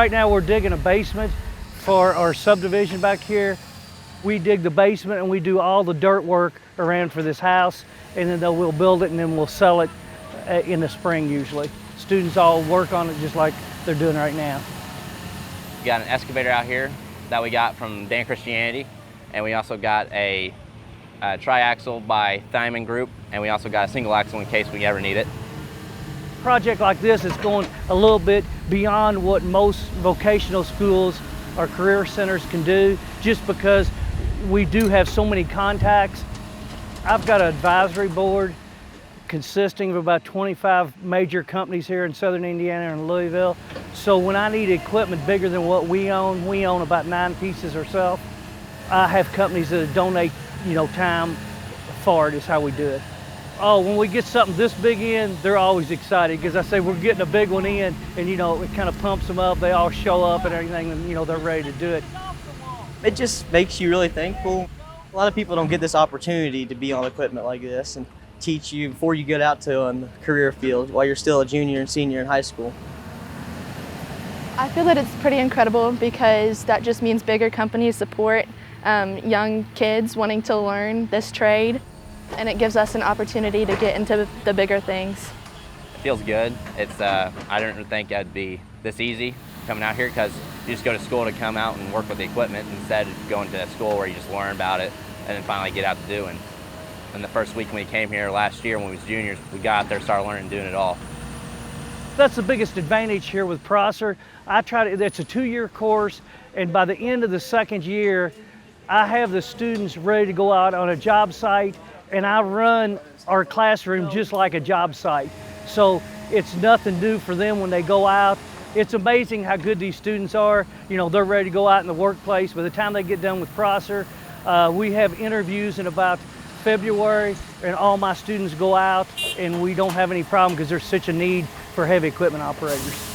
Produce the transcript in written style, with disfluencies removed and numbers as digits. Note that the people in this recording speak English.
Right now we're digging a basement for our subdivision back here. We dig the basement and we do all the dirt work around for this house, and then we'll build it and then we'll sell it in the spring usually. Students all work on it just like they're doing right now. We got an excavator out here that we got from Dan Christianity, and we also got a tri-axle by Thyman Group, and we also got a single axle in case we ever need it. A project like this is going a little bit beyond what most vocational schools or career centers can do, just because we do have so many contacts. I've got an advisory board consisting of about 25 major companies here in southern Indiana and Louisville. So when I need equipment bigger than what we own about 9 pieces ourselves. I have companies that donate, time for it is how we do it. Oh, when we get something this big in, they're always excited because I say we're getting a big one in, and it kind of pumps them up. They all show up and everything, and they're ready to do it. It just makes you really thankful. A lot of people don't get this opportunity to be on equipment like this and teach you before you get out to the career field while you're still a junior and senior in high school. I feel that it's pretty incredible because that just means bigger companies support young kids wanting to learn this trade, and it gives us an opportunity to get into the bigger things. It feels good. I didn't think it'd be this easy coming out here, because you just go to school to come out and work with the equipment instead of going to school where you just learn about it and then finally get out to doing. And the first week when we came here last year when we was juniors, we got out there, started learning and doing it all. That's the biggest advantage here with Prosser. It's a 2-year course, and by the end of the second year, I have the students ready to go out on a job site, and I run our classroom just like a job site. So it's nothing new for them when they go out. It's amazing how good these students are. They're ready to go out in the workplace. By the time they get done with Prosser, we have interviews in about February, and all my students go out, and we don't have any problem because there's such a need for heavy equipment operators.